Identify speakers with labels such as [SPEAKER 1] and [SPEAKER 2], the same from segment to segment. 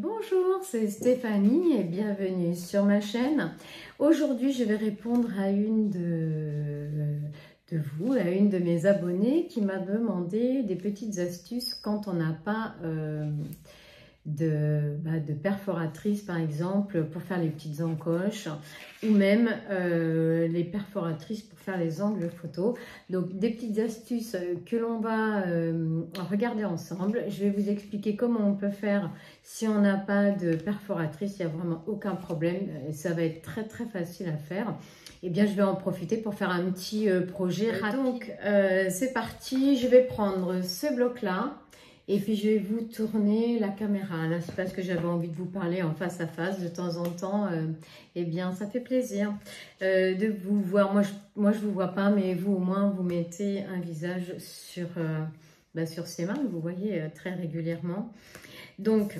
[SPEAKER 1] Bonjour, c'est Stéphanie et bienvenue sur ma chaîne. Aujourd'hui, je vais répondre à une de vous, à une de mes abonnées qui m'a demandé des petites astuces quand on n'a pas de perforatrice, par exemple, pour faire les petites encoches ou même les perforatrices pour faire les angles photos. Donc, des petites astuces que l'on va regarder ensemble. Je vais vous expliquer comment on peut faire si on n'a pas de perforatrice. Il n'y a vraiment aucun problème. Ça va être très, très facile à faire. Eh bien, je vais en profiter pour faire un petit projet rapide. Donc, c'est parti. Je vais prendre ce bloc-là. Et puis, je vais vous tourner la caméra. Là, c'est parce que j'avais envie de vous parler en face à face de temps en temps. Eh bien, ça fait plaisir de vous voir. Moi, je ne vous vois pas, mais vous, au moins, vous mettez un visage sur ces mains. Vous voyez très régulièrement. Donc,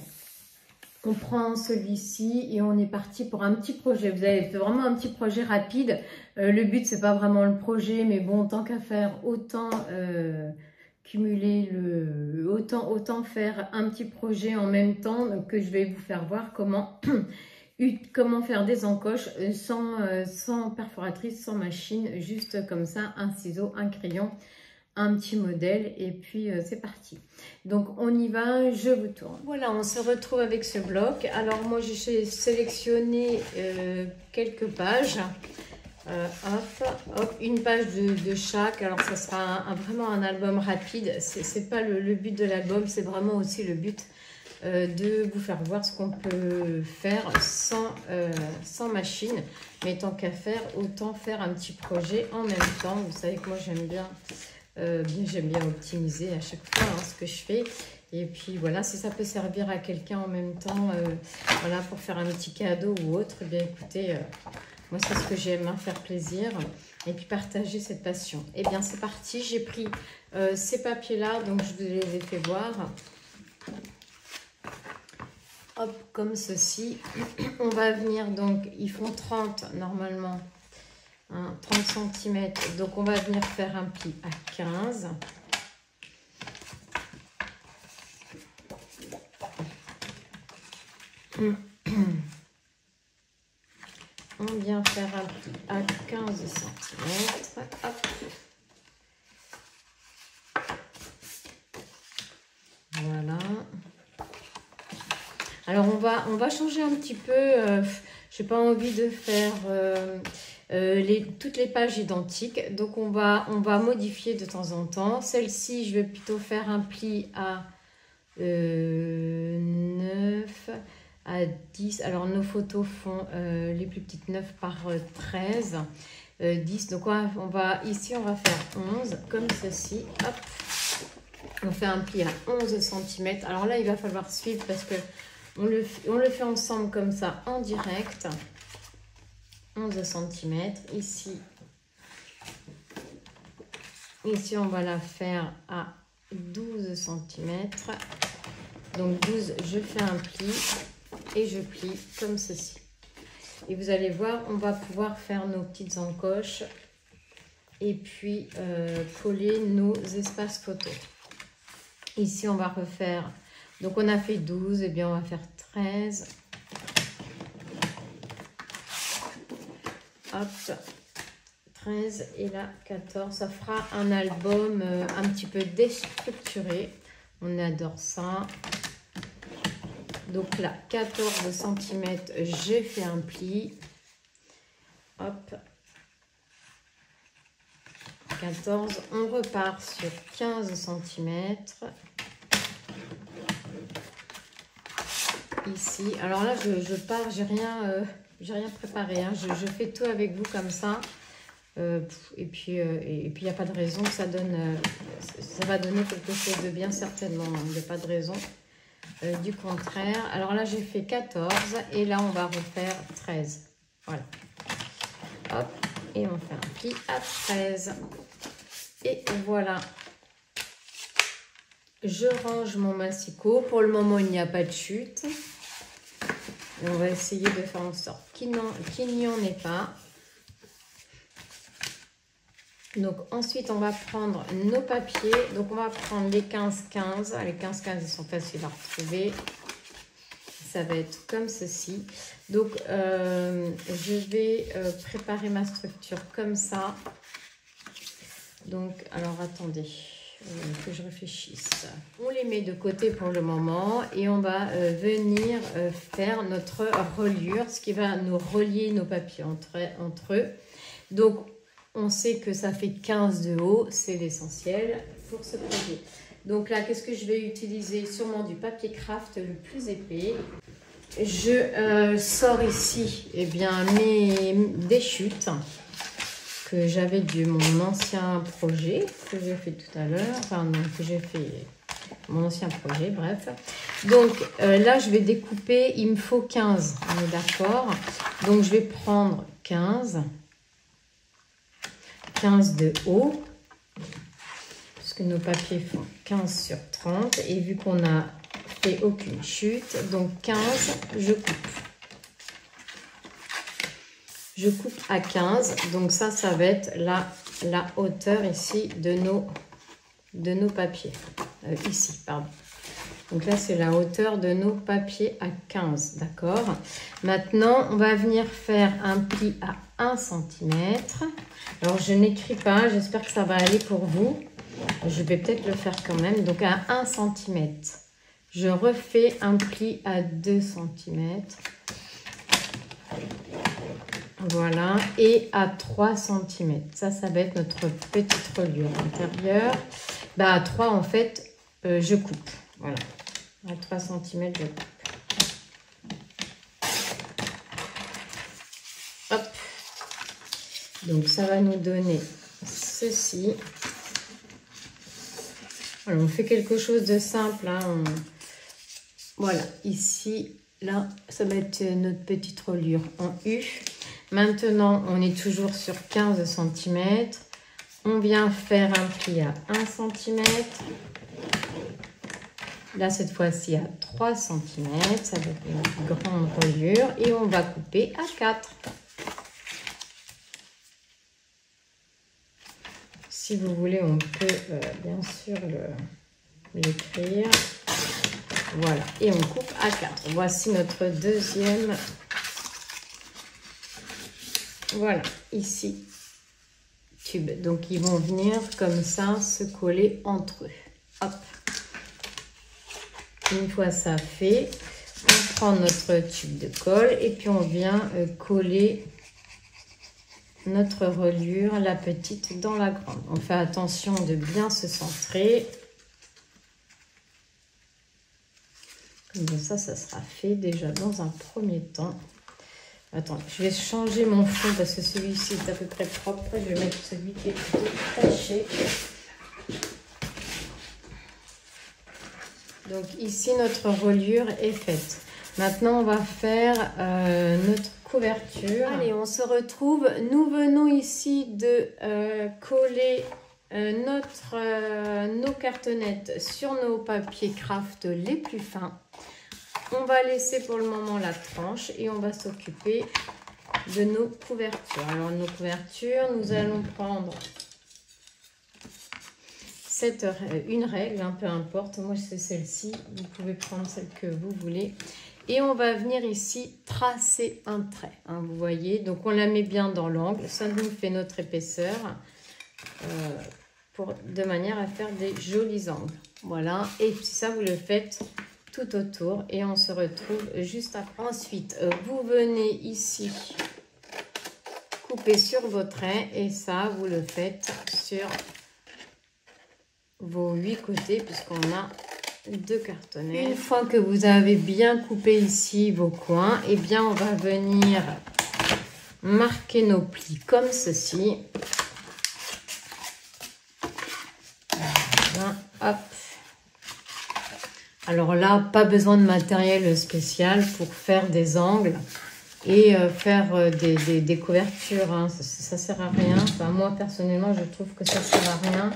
[SPEAKER 1] on prend celui-ci et on est parti pour un petit projet. Vous avez fait vraiment un petit projet rapide. Le but, c'est pas vraiment le projet, mais bon, tant qu'à faire, autant... cumuler autant faire un petit projet en même temps que je vais vous faire voir comment faire des encoches sans perforatrice, sans machine, juste comme ça, un ciseau, un crayon, un petit modèle et puis c'est parti. Donc on y va, je vous tourne. Voilà, on se retrouve avec ce bloc. Alors moi j'ai sélectionné quelques pages. Hop, une page de chaque. Alors ça sera vraiment un album rapide. C'est pas le but de l'album, c'est vraiment aussi le but de vous faire voir ce qu'on peut faire sans machine. Mais tant qu'à faire, autant faire un petit projet en même temps. Vous savez que moi j'aime bien optimiser à chaque fois ce que je fais. Et puis voilà, si ça peut servir à quelqu'un en même temps, voilà, pour faire un petit cadeau ou autre, eh bien écoutez, moi c'est ce que j'aime, faire plaisir et puis partager cette passion. Et bien c'est parti, j'ai pris ces papiers-là, donc je vous les ai fait voir. Hop, comme ceci. On va venir, donc ils font 30 normalement, 30 cm. Donc on va venir faire un pli à 15. On vient faire un pli à 15 cm. Hop. Voilà. Alors on va changer un petit peu. Je n'ai pas envie de faire toutes les pages identiques. Donc on va modifier de temps en temps. Celle-ci, je vais plutôt faire un pli à 9. À 10, alors nos photos font les plus petites 9 par 13, 10, donc ici on va faire 11, comme ceci, hop, on fait un pli à 11 cm, alors là il va falloir suivre parce que on le fait ensemble comme ça, en direct, 11 cm, ici on va la faire à 12 cm, donc 12, je fais un pli, et je plie comme ceci. Et vous allez voir, on va pouvoir faire nos petites encoches et puis coller nos espaces photos. Ici, on va refaire, donc on a fait 12, et bien on va faire 13. Hop, 13 et là 14. Ça fera un album un petit peu déstructuré. On adore ça. Donc là, 14 cm, j'ai fait un pli. Hop. 14, on repart sur 15 cm. Ici, alors là, je pars, j'ai rien préparé. Je fais tout avec vous comme ça. Et puis, il n'y a pas de raison que ça va donner quelque chose de bien certainement. Il n'y a pas de raison. Du contraire, alors là j'ai fait 14 et là on va refaire 13, voilà, hop, et on fait un pli à 13 et voilà, je range mon massicot. Pour le moment il n'y a pas de chute et on va essayer de faire en sorte qu'il n'y en ait pas. Donc ensuite on va prendre nos papiers, donc on va prendre les 15-15, les 15-15 ils sont faciles à retrouver, ça va être comme ceci. Donc, je vais préparer ma structure comme ça. Donc, alors attendez, que je réfléchisse. On les met de côté pour le moment et on va venir faire notre reliure, ce qui va nous relier nos papiers entre eux. Donc, on sait que ça fait 15 de haut, c'est l'essentiel pour ce projet. Donc là, qu'est-ce que je vais utiliser? Sûrement du papier craft le plus épais. Je sors ici bien, des chutes que j'avais de mon ancien projet que j'ai fait tout à l'heure. Enfin, non, que j'ai fait mon ancien projet, bref. Donc là, je vais découper, il me faut 15, on est d'accord? Donc je vais prendre 15 de haut, puisque nos papiers font 15 sur 30. Et vu qu'on a fait aucune chute, donc 15, je coupe. Je coupe à 15, donc ça va être la hauteur ici de nos papiers. Ici, pardon. Donc là, c'est la hauteur de nos papiers à 15, d'accord? Maintenant, on va venir faire un pli à 1 cm. Alors, je n'écris pas, j'espère que ça va aller pour vous. Je vais peut-être le faire quand même. Donc, à 1 cm, je refais un pli à 2 cm. Voilà, et à 3 cm. Ça va être notre petite reliure intérieure. Bah, à 3, en fait, je coupe. Voilà, à 3 cm, je coupe. Hop. Donc, ça va nous donner ceci. Alors, on fait quelque chose de simple. Hein. Voilà, ici, là, ça va être notre petite reliure en U. Maintenant, on est toujours sur 15 cm. On vient faire un pli à 1 cm. Là, cette fois-ci, à 3 cm. Ça va être une grande reliure. Et on va couper à 4. Si vous voulez, on peut bien sûr l'écrire. Voilà. Et on coupe à 4. Voici notre deuxième. Voilà, ici, tube. Donc, ils vont venir comme ça se coller entre eux. Hop. Une fois ça fait, on prend notre tube de colle et puis on vient coller notre reliure, la petite dans la grande. On fait attention de bien se centrer. Comme ça sera fait déjà dans un premier temps. Attends, je vais changer mon fond parce que celui-ci est à peu près propre. Je vais mettre celui qui est plutôt taché. Donc ici, notre reliure est faite. Maintenant, on va faire notre couverture. Allez, on se retrouve. Nous venons ici de coller nos cartonnettes sur nos papiers craft les plus fins. On va laisser pour le moment la tranche et on va s'occuper de nos couvertures. Alors, nos couvertures, nous allons prendre une règle, hein, peu importe. Moi, c'est celle-ci. Vous pouvez prendre celle que vous voulez. Et on va venir ici tracer un trait. Hein, vous voyez, donc on la met bien dans l'angle. Ça nous fait notre épaisseur de manière à faire des jolis angles. Voilà, et puis ça, vous le faites tout autour et on se retrouve juste après. Ensuite, vous venez ici couper sur vos traits et ça, vous le faites sur vos 8 côtés puisqu'on a 2 cartonnets. Une fois que vous avez bien coupé ici vos coins, et bien on va venir marquer nos plis comme ceci. Voilà, hop. Alors là, pas besoin de matériel spécial pour faire des angles et faire des couvertures. Hein. Ça sert à rien. Enfin, moi, personnellement, je trouve que ça sert à rien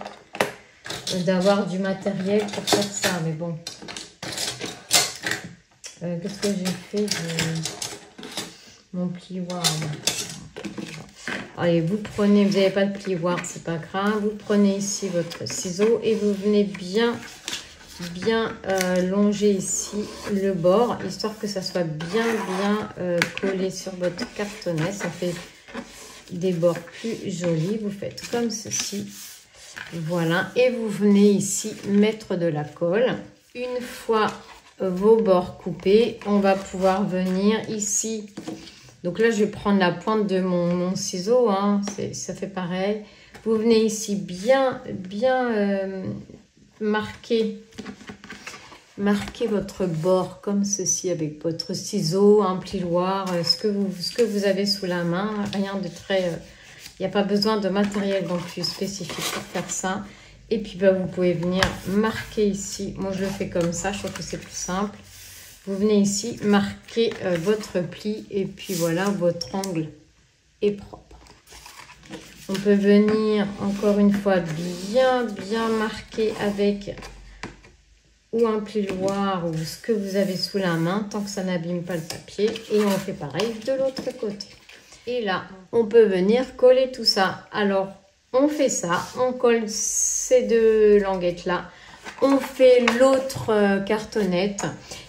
[SPEAKER 1] d'avoir du matériel pour faire ça. Mais bon. Qu'est-ce que j'ai fait de mon plioir? Allez, vous prenez, vous n'avez pas de plioir, c'est pas grave. Vous prenez ici votre ciseau et vous venez bien bien longer ici le bord, histoire que ça soit bien collé sur votre cartonnet. Ça fait des bords plus jolis. Vous faites comme ceci. Voilà. Et vous venez ici mettre de la colle. Une fois vos bords coupés, on va pouvoir venir ici. Donc là, je vais prendre la pointe de mon ciseau. Hein. Ça fait pareil. Vous venez ici bien marquer votre bord comme ceci avec votre ciseau, un plioir, ce que vous avez sous la main. Rien de très... il n'y a pas besoin de matériel non plus spécifique pour faire ça. Et puis bah, vous pouvez venir marquer ici. Moi, je le fais comme ça. Je trouve que c'est plus simple. Vous venez ici marquer votre pli. Et puis voilà, votre angle est propre. On peut venir encore une fois bien marquer avec ou un plioir ou ce que vous avez sous la main tant que ça n'abîme pas le papier. Et on fait pareil de l'autre côté. Et là, on peut venir coller tout ça. Alors, on fait ça. On colle ces deux languettes là. On fait l'autre cartonnette.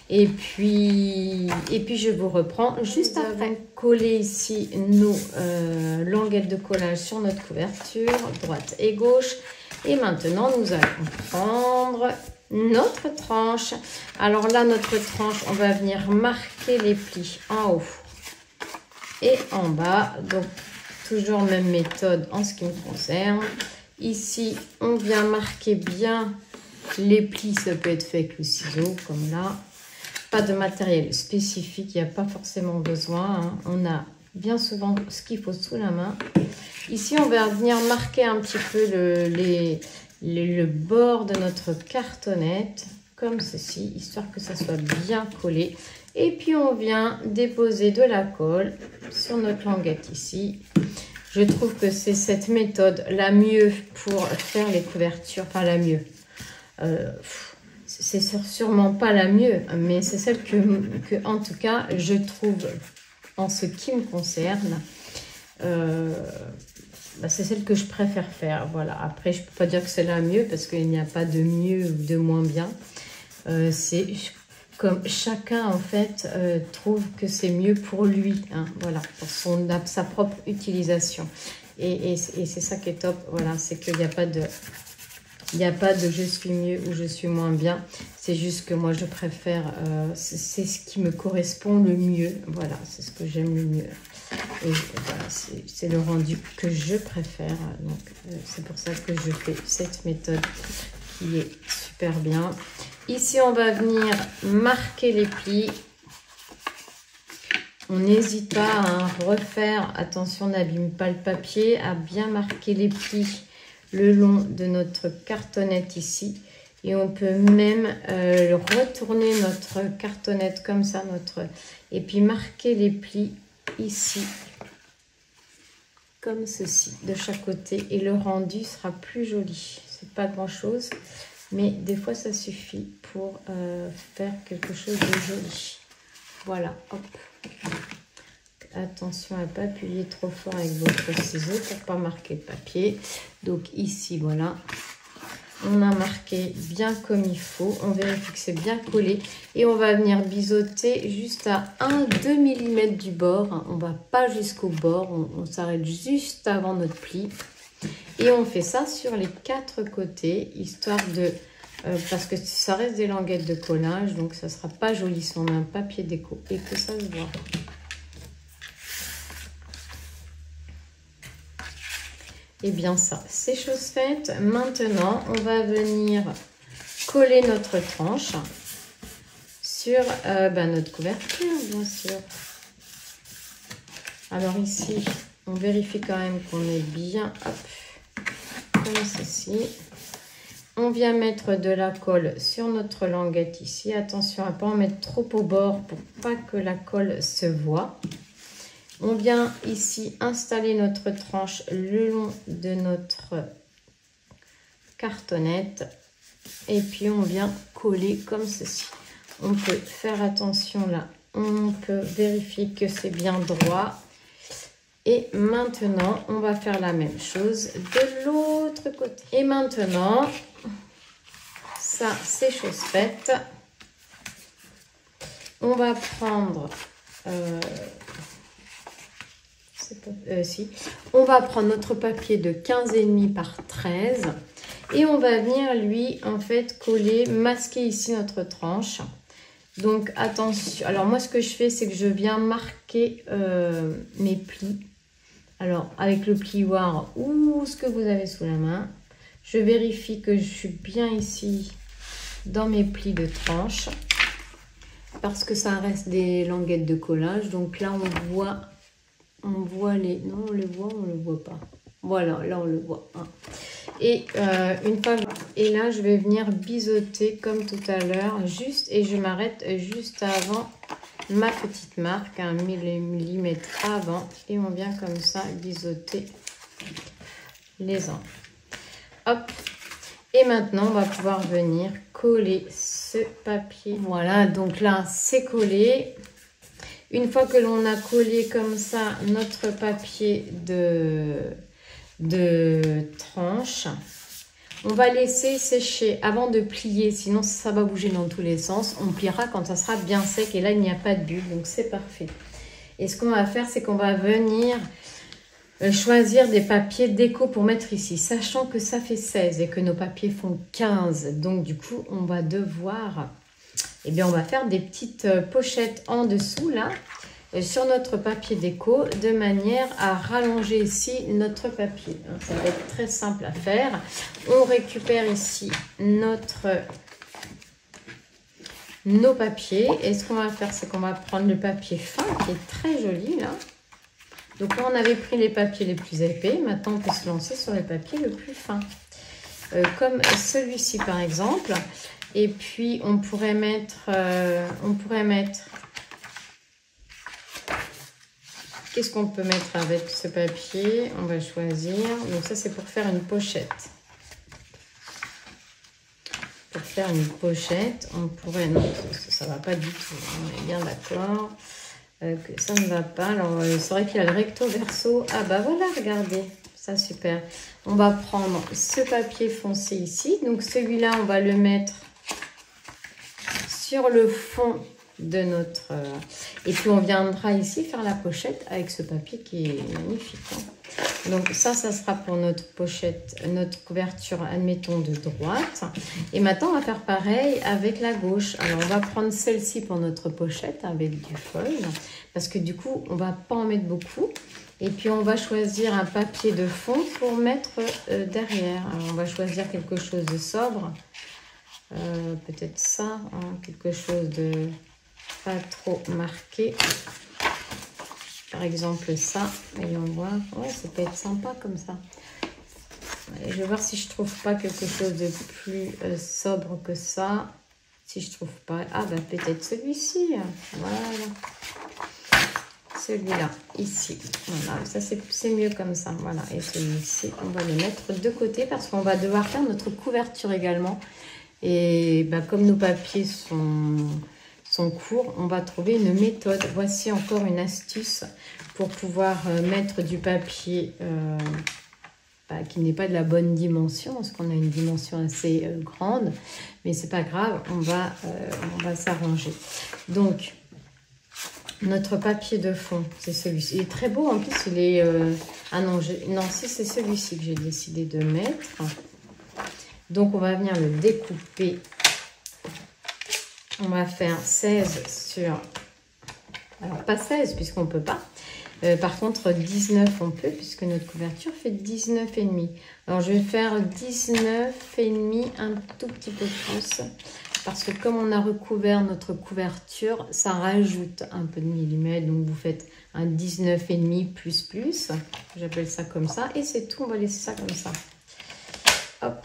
[SPEAKER 1] Et puis, je vous reprends juste après. Coller ici nos languettes de collage sur notre couverture, droite et gauche. Et maintenant, nous allons prendre notre tranche. Alors là, notre tranche, on va venir marquer les plis en haut et en bas. Donc, toujours même méthode en ce qui me concerne. Ici, on vient marquer bien les plis. Ça peut être fait avec le ciseau, comme là. Pas de matériel spécifique, il n'y a pas forcément besoin. Hein. On a bien souvent ce qu'il faut sous la main. Ici, on va venir marquer un petit peu le bord de notre cartonnette, comme ceci, histoire que ça soit bien collé. Et puis, on vient déposer de la colle sur notre languette ici. Je trouve que c'est cette méthode la mieux pour faire les couvertures, enfin la mieux. C'est sûrement pas la mieux, mais c'est celle que en tout cas, je trouve, en ce qui me concerne, bah, c'est celle que je préfère faire. Voilà. Après, je peux pas dire que c'est la mieux, parce qu'il n'y a pas de mieux ou de moins bien. C'est comme chacun, en fait, trouve que c'est mieux pour lui. Hein, voilà, pour sa propre utilisation. Et c'est ça qui est top. Voilà, c'est qu'il n'y a pas de... Il n'y a pas de je suis mieux ou je suis moins bien. C'est juste que moi, je préfère, c'est ce qui me correspond le mieux. Voilà, c'est ce que j'aime le mieux. Et voilà, c'est le rendu que je préfère. Donc, c'est pour ça que je fais cette méthode qui est super bien. Ici, on va venir marquer les plis. On n'hésite pas à refaire, attention, n'abîme pas le papier, à bien marquer les plis le long de notre cartonnette ici. Et on peut même retourner notre cartonnette comme ça, et puis marquer les plis ici, comme ceci, de chaque côté. Et le rendu sera plus joli. C'est pas grand chose, mais des fois ça suffit pour faire quelque chose de joli. Voilà, hop. Attention à ne pas appuyer trop fort avec votre ciseau pour ne pas marquer le papier. Donc ici, voilà. On a marqué bien comme il faut. On vérifie que c'est bien collé. Et on va venir biseauter juste à 1-2 mm du bord. On ne va pas jusqu'au bord. On s'arrête juste avant notre pli. Et on fait ça sur les 4 côtés, histoire de... parce que ça reste des languettes de collage. Donc ça ne sera pas joli si on a un papier déco et que ça se voit. Et bien ça, c'est chose faite. Maintenant, on va venir coller notre tranche sur notre couverture, bien sûr. Alors ici, on vérifie quand même qu'on est bien, hop, comme ceci. On vient mettre de la colle sur notre languette ici. Attention à ne pas en mettre trop au bord pour pas que la colle se voie. On vient ici installer notre tranche le long de notre cartonnette. Et puis on vient coller comme ceci. On peut faire attention là. On peut vérifier que c'est bien droit. Et maintenant, on va faire la même chose de l'autre côté. Et maintenant, ça c'est chose faite. On va prendre... on va prendre notre papier de 15,5 par 13 et on va venir lui en fait coller, masquer ici notre tranche. Donc attention, alors moi ce que je fais c'est que je viens marquer mes plis. Alors avec le plioir ou ce que vous avez sous la main, je vérifie que je suis bien ici dans mes plis de tranche parce que ça reste des languettes de collage. Donc là on voit les... Non, on le voit, on le voit pas. Voilà, là on le voit. Hein. Et une fois... Et là, je vais venir biseauter comme tout à l'heure. Juste, et je m'arrête juste avant ma petite marque, 1 millimètre avant. Et on vient comme ça biseauter les angles. Hop. Et maintenant, on va pouvoir venir coller ce papier. Voilà, donc là, c'est collé. Une fois que l'on a collé comme ça notre papier de tranche, on va laisser sécher avant de plier, sinon ça va bouger dans tous les sens. On pliera quand ça sera bien sec et là il n'y a pas de bulle, donc c'est parfait. Et ce qu'on va faire, c'est qu'on va venir choisir des papiers déco pour mettre ici, sachant que ça fait 16 et que nos papiers font 15. Donc du coup, on va devoir... Eh bien, on va faire des petites pochettes en dessous, là, sur notre papier déco, de manière à rallonger ici notre papier. Ça va être très simple à faire. On récupère ici nos papiers. Et ce qu'on va faire, c'est qu'on va prendre le papier fin, qui est très joli, là. Donc là, on avait pris les papiers les plus épais. Maintenant, on peut se lancer sur les papiers le plus fins. Comme celui-ci, par exemple. Et puis, on pourrait mettre... Qu'est-ce qu'on peut mettre avec ce papier? On va choisir. Donc ça, c'est pour faire une pochette. Pour faire une pochette, on pourrait... Non, ça ne va pas du tout. On est bien d'accord que ça ne va pas. Alors, c'est vrai qu'il y a le recto verso. Ah bah voilà, regardez. Ça, super. On va prendre ce papier foncé ici. Donc, celui-là, on va le mettre sur le fond de notre... Et puis, on viendra ici faire la pochette avec ce papier qui est magnifique. Hein. Donc, ça sera pour notre pochette, notre couverture, admettons, de droite. Et maintenant, on va faire pareil avec la gauche. Alors, on va prendre celle-ci pour notre pochette avec du foil. Parce que du coup, on ne va pas en mettre beaucoup. Et puis, on va choisir un papier de fond pour mettre derrière. Alors, on va choisir quelque chose de sobre. Peut-être ça, hein, quelque chose de pas trop marqué. Par exemple, ça. Voyons voir. Ouais, ça peut être sympa comme ça. Et je vais voir si je trouve pas quelque chose de plus sobre que ça. Si je trouve pas... Ah, bah peut-être celui-ci. Voilà. Celui-là, ici. Voilà, ça c'est mieux comme ça. Voilà, et celui-ci, on va le mettre de côté parce qu'on va devoir faire notre couverture également. Et bah, comme nos papiers sont courts, on va trouver une méthode. Voici encore une astuce pour pouvoir mettre du papier qui n'est pas de la bonne dimension, parce qu'on a une dimension assez grande. Mais c'est pas grave, on va s'arranger. Donc, notre papier de fond, c'est celui-ci. Il est très beau, en plus, il est... Ah non, si c'est celui-ci que j'ai décidé de mettre. Donc, on va venir le découper. On va faire 16 sur... Alors, pas 16, puisqu'on ne peut pas. Par contre, 19, on peut, puisque notre couverture fait 19,5. Alors, je vais faire 19,5, un tout petit peu plus. Parce que comme on a recouvert notre couverture, ça rajoute un peu de millimètres. Donc, vous faites un 19,5 plus. J'appelle ça comme ça. Et c'est tout, on va laisser ça comme ça. Hop.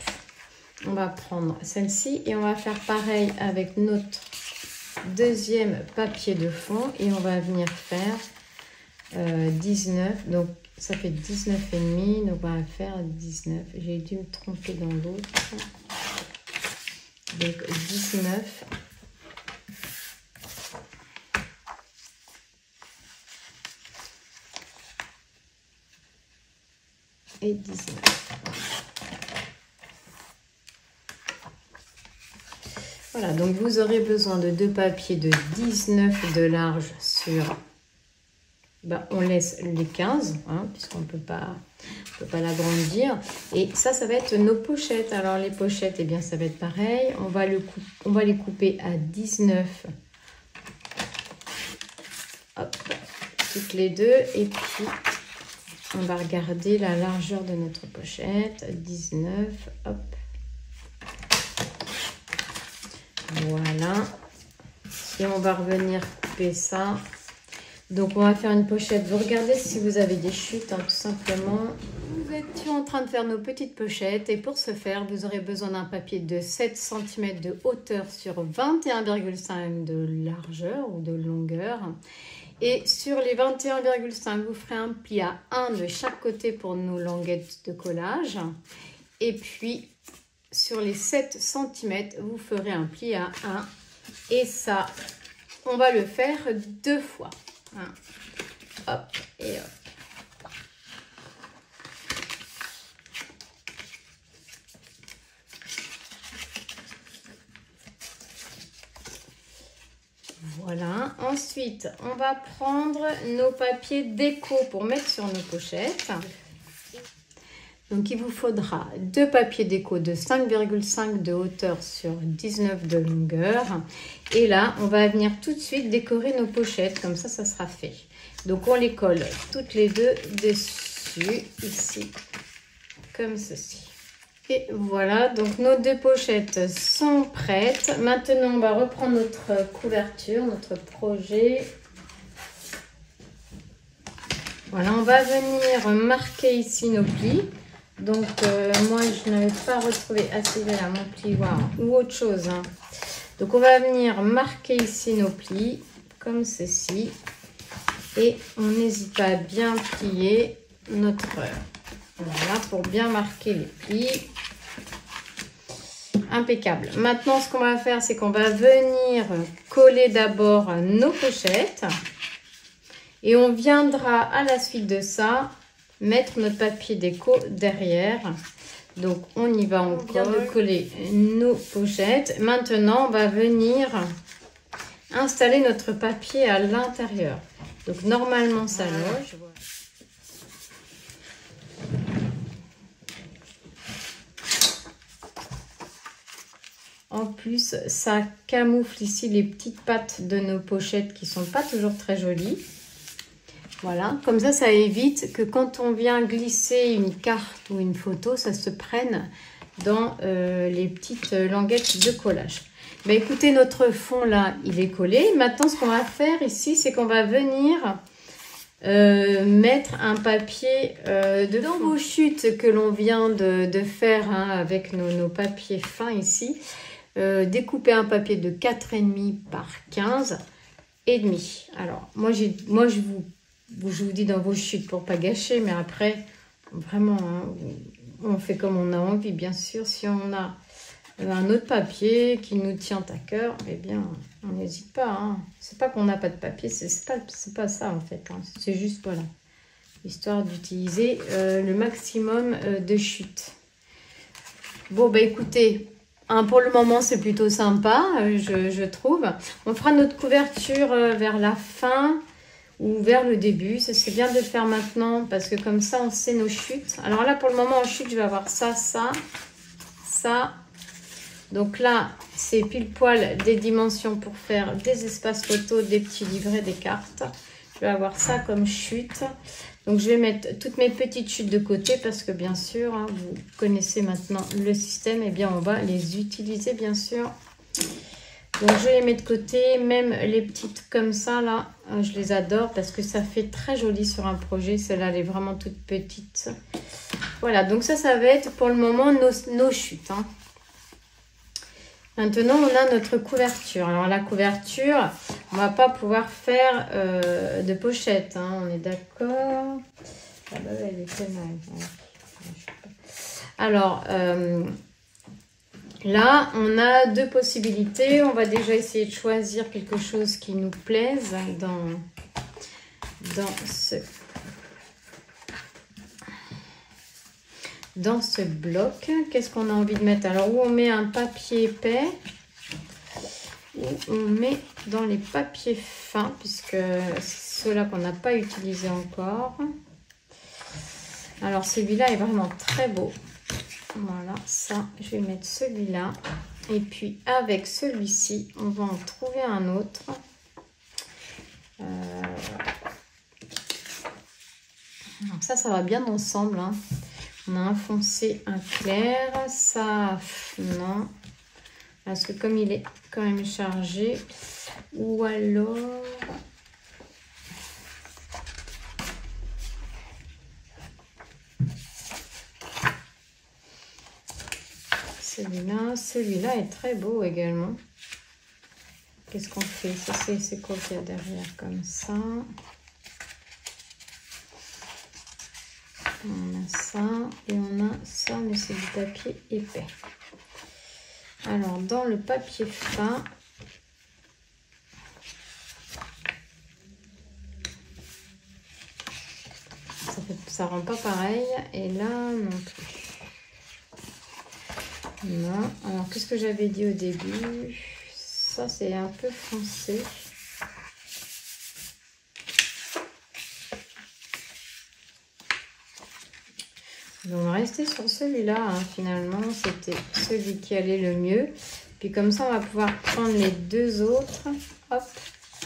[SPEAKER 1] On va prendre celle-ci et on va faire pareil avec notre deuxième papier de fond. Et on va venir faire 19. Donc, ça fait 19,5. Donc, on va faire 19. J'ai dû me tromper dans l'autre. Donc 19 et 19. Voilà, donc vous aurez besoin de 2 papiers de 19 de large sur... on laisse les 15, hein, puisqu'on ne peut pas l'agrandir. Et ça va être nos pochettes. Alors les pochettes, eh bien ça va être pareil. On va les couper à 19. Hop, toutes les deux. Et puis, on va regarder la largeur de notre pochette. 19, hop. Voilà. Et on va revenir couper ça. Donc, on va faire une pochette. Vous regardez si vous avez des chutes, hein, tout simplement. Nous étions en train de faire nos petites pochettes. Et pour ce faire, vous aurez besoin d'un papier de 7 cm de hauteur sur 21,5 de largeur ou de longueur. Et sur les 21,5, vous ferez un pli à 1 de chaque côté pour nos languettes de collage. Et puis, sur les 7 cm, vous ferez un pli à 1. Et ça, on va le faire 2 fois. Hop et hop. Voilà. Ensuite, on va prendre nos papiers déco pour mettre sur nos pochettes. Donc, il vous faudra 2 papiers déco de 5,5 de hauteur sur 19 de longueur. Et là, on va venir tout de suite décorer nos pochettes. Comme ça sera fait. Donc, on les colle toutes les deux dessus, ici, comme ceci. Et voilà, donc nos 2 pochettes sont prêtes. Maintenant, on va reprendre notre couverture, notre projet. Voilà, on va venir marquer ici nos plis. Donc, moi, je n'avais pas retrouvé assez là mon pli ou autre chose. Hein. Donc, on va venir marquer ici nos plis, comme ceci. Et on n'hésite pas à bien plier notre... Voilà, pour bien marquer les plis. Impeccable. Maintenant, ce qu'on va faire, c'est qu'on va venir coller d'abord nos pochettes. Et on viendra à la suite de ça mettre notre papier déco derrière. Donc, on y va, on vient de coller nos pochettes. Maintenant, on va venir installer notre papier à l'intérieur. Donc, normalement, ça loge. En plus, ça camoufle ici les petites pattes de nos pochettes qui ne sont pas toujours très jolies. Voilà, comme ça évite que quand on vient glisser une carte ou une photo, ça se prenne dans les petites languettes de collage. Ben, écoutez, notre fond là, il est collé. Maintenant, ce qu'on va faire ici, c'est qu'on va venir mettre un papier dans vos chutes que l'on vient de faire hein, avec nos papiers fins ici. Découper un papier de 4,5 par 15,5. Alors, moi je vous dis dans vos chutes pour pas gâcher, mais après, vraiment, hein, on fait comme on a envie, bien sûr. Si on a un autre papier qui nous tient à cœur, eh bien, on n'hésite pas. Hein. C'est pas qu'on n'a pas de papier, c'est pas ça en fait. Hein. C'est juste, voilà, histoire d'utiliser le maximum de chutes. Bon, bah écoutez, hein, pour le moment, c'est plutôt sympa, je trouve. On fera notre couverture vers la fin ou vers le début. C'est bien de le faire maintenant parce que comme ça, on sait nos chutes. Alors là, pour le moment, en chute, je vais avoir ça, ça, ça. Donc là, c'est pile poil des dimensions pour faire des espaces photos, des petits livrets, des cartes. Je vais avoir ça comme chute. Donc, je vais mettre toutes mes petites chutes de côté parce que, bien sûr, hein, vous connaissez maintenant le système. Eh bien, on va les utiliser, bien sûr. Donc, je les mets de côté. Même les petites comme ça, là, je les adore parce que ça fait très joli sur un projet. Celle-là, elle est vraiment toute petite. Voilà, donc ça va être pour le moment nos chutes. Hein. Maintenant, on a notre couverture. Alors, la couverture, on ne va pas pouvoir faire de pochette. Hein, on est d'accord. Ah bah, elle est très mal. Alors, là, on a 2 possibilités. On va déjà essayer de choisir quelque chose qui nous plaise dans ce bloc. Qu'est-ce qu'on a envie de mettre? Alors, où on met un papier épais. où on met dans les papiers fins, puisque c'est ceux-là qu'on n'a pas utilisé encore. Alors celui-là est vraiment très beau. Voilà, ça, je vais mettre celui-là. Et puis avec celui-ci, on va en trouver un autre. Alors ça va bien ensemble. Hein. On a un foncé, un clair. Ça, non. Parce que comme il est quand même chargé. Ou alors... celui-là est très beau également. Qu'est-ce qu'on fait? C'est quoi qu'il y a derrière comme ça? On a ça et on a ça, mais c'est du papier épais. Alors, dans le papier fin, ça rend pas pareil. Et là, non plus. Non. Alors, qu'est-ce que j'avais dit au début? Ça, c'est un peu foncé. On va rester sur celui-là. Hein. Finalement, c'était celui qui allait le mieux. Puis comme ça, on va pouvoir prendre les deux autres. Hop.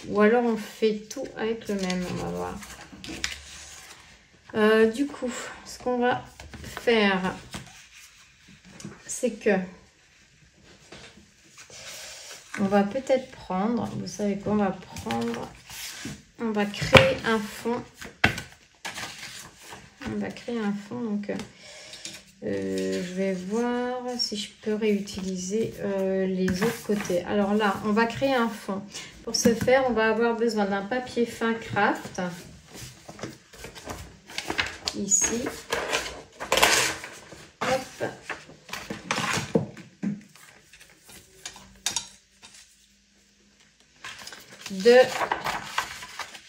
[SPEAKER 1] Ou alors, on fait tout avec le même. On va voir. Du coup, ce qu'on va faire... c'est que on va peut-être prendre, vous savez quoi, on va créer un fond. Donc je vais voir si je peux réutiliser les autres côtés. Alors là, on va créer un fond. Pour ce faire, on va avoir besoin d'un papier fin craft. Ici. Hop.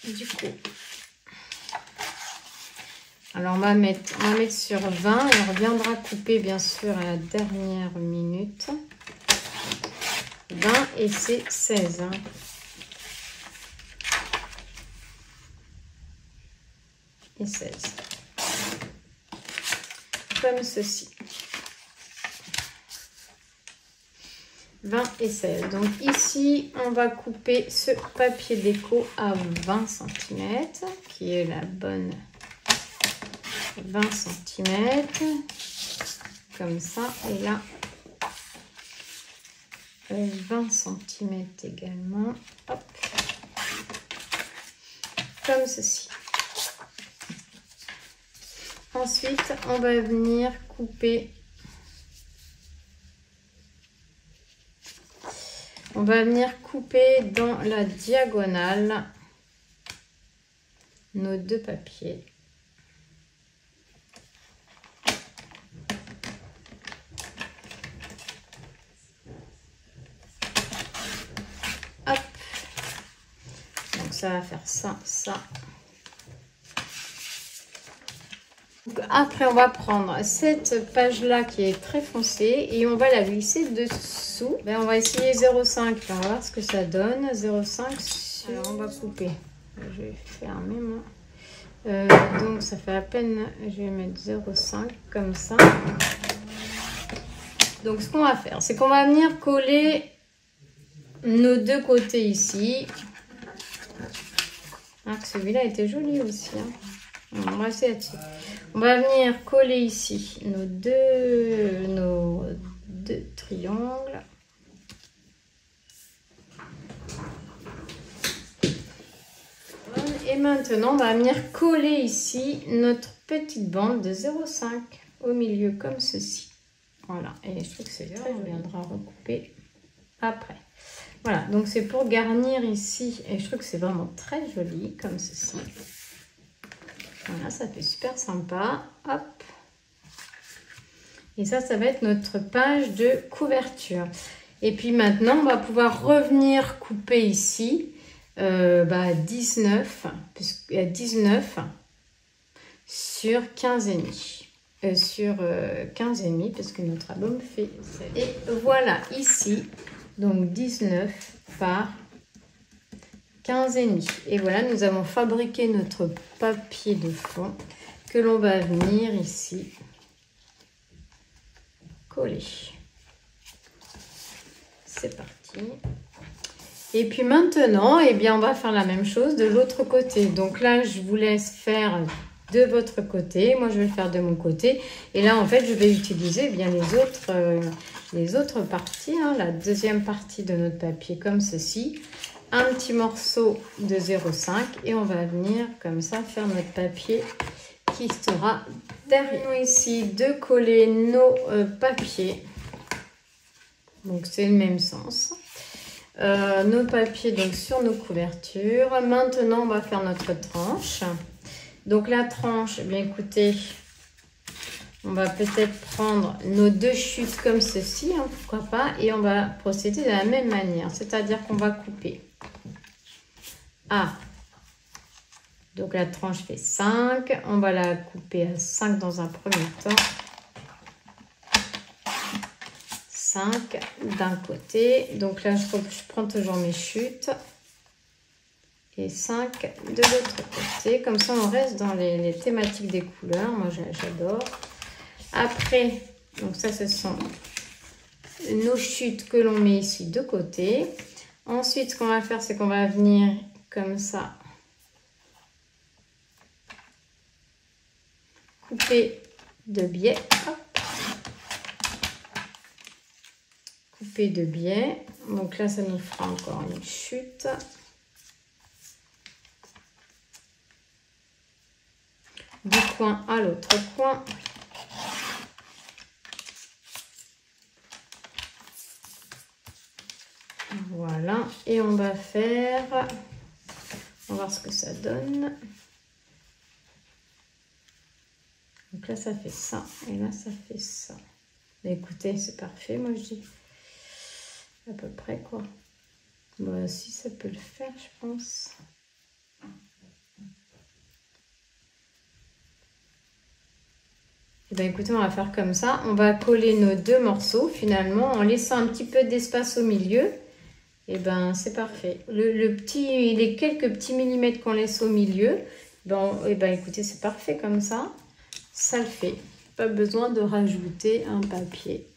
[SPEAKER 1] Du coup, alors on va mettre sur 20 et on reviendra couper bien sûr à la dernière minute. 20 et c'est 16. Hein. Et 16. Comme ceci. 20 et 16. Donc ici, on va couper ce papier déco à 20 cm, qui est la bonne 20 cm, comme ça. Et là, 20 cm également. Hop. Comme ceci. Ensuite, on va venir couper... On va venir couper dans la diagonale nos deux papiers. Hop. Donc ça va faire ça, ça. Donc après, on va prendre cette page-là qui est très foncée et on va la glisser dessous. Ben, on va essayer 0,5. On va voir ce que ça donne. 0,5. Alors, on va couper. Je vais fermer moi. Donc, ça fait à peine... Je vais mettre 0,5 comme ça. Donc, ce qu'on va faire, c'est qu'on va venir coller nos deux côtés ici. Ah, celui-là était joli aussi. Hein. On va essayer là-dessus. On va venir coller ici nos deux triangles. Et maintenant, on va venir coller ici notre petite bande de 0,5 au milieu, comme ceci. Voilà, et je trouve que c'est très joli. On viendra recouper après. Voilà, donc c'est pour garnir ici, et je trouve que c'est vraiment très joli, comme ceci. Voilà, ça fait super sympa. Hop. Et ça va être notre page de couverture. Et puis maintenant, on va pouvoir revenir couper ici 19, puisqu'il y a 19 sur 15,5. Sur 15,5, parce que notre album fait 7. Et voilà, ici, donc 19 par 15,5. Et voilà, nous avons fabriqué notre papier de fond que l'on va venir ici coller. C'est parti. Et puis maintenant, eh bien, on va faire la même chose de l'autre côté. Donc là, je vous laisse faire de votre côté. Moi, je vais le faire de mon côté. Et là, en fait, je vais utiliser bien les autres parties. Hein, la deuxième partie de notre papier comme ceci. Un petit morceau de 0,5 et on va venir comme ça faire notre papier qui sera derrière. Ici, de coller nos papiers. Donc, c'est le même sens. Nos papiers donc sur nos couvertures. Maintenant, on va faire notre tranche. Donc, la tranche, eh bien écoutez, on va peut-être prendre nos deux chutes comme ceci, hein, pourquoi pas, et on va procéder de la même manière, c'est-à-dire qu'on va couper. Donc la tranche fait 5, on va la couper à 5 dans un premier temps. 5 d'un côté, donc là je prends toujours mes chutes. Et 5 de l'autre côté, comme ça on reste dans les thématiques des couleurs, moi j'adore. Après, donc ça ce sont nos chutes que l'on met ici de côté. Ensuite ce qu'on va faire c'est qu'on va venir comme ça couper de biais, couper de biais, donc là ça nous fera encore une chute. Du coin à l'autre coin. Voilà, et on va faire, on va voir ce que ça donne. Donc là ça fait ça, et là ça fait ça. Mais écoutez, c'est parfait, moi je dis à peu près quoi. Bah si ça peut le faire, je pense. Et bien écoutez, on va faire comme ça. On va coller nos deux morceaux finalement en laissant un petit peu d'espace au milieu. Et ben c'est parfait. Les quelques petits millimètres qu'on laisse au milieu, et ben écoutez, c'est parfait comme ça. Ça le fait. Pas besoin de rajouter un papier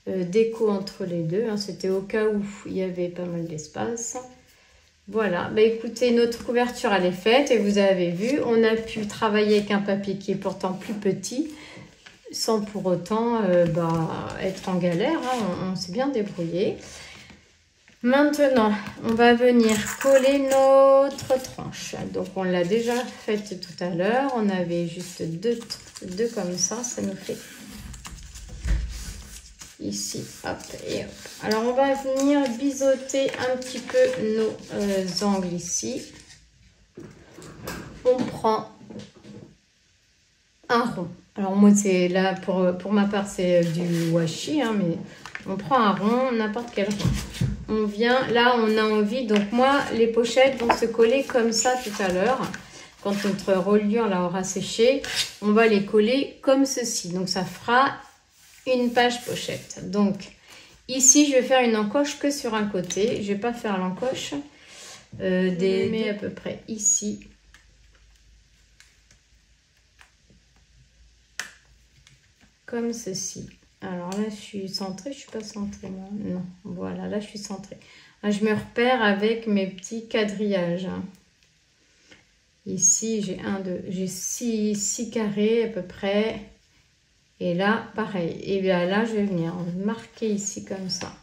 [SPEAKER 1] déco entre les deux. Hein. C'était au cas où il y avait pas mal d'espace. Voilà, bah écoutez, notre couverture elle est faite et vous avez vu, on a pu travailler avec un papier qui est pourtant plus petit sans pour autant être en galère, hein. On s'est bien débrouillé. Maintenant, on va venir coller notre tranche. Donc on l'a déjà faite tout à l'heure, on avait juste deux comme ça, ça nous fait ici, hop et hop. Alors on va venir biseauter un petit peu nos angles ici. On prend un rond. Alors moi c'est là pour ma part c'est du washi, hein, mais on prend un rond, n'importe quel rond. On vient, là on a envie, donc moi les pochettes vont se coller comme ça tout à l'heure. Quand notre reliure là aura séché, on va les coller comme ceci. Donc ça fera une page pochette. Donc ici je vais faire une encoche que sur un côté, je vais pas faire l'encoche mais à peu près ici. Comme ceci. Alors là je suis centrée, je suis pas centrée moi. Non, voilà, là je suis centrée. Là, je me repère avec mes petits quadrillages. Ici j'ai 6 carrés à peu près. Et là, pareil. Et bien là, je vais venir marquer ici comme ça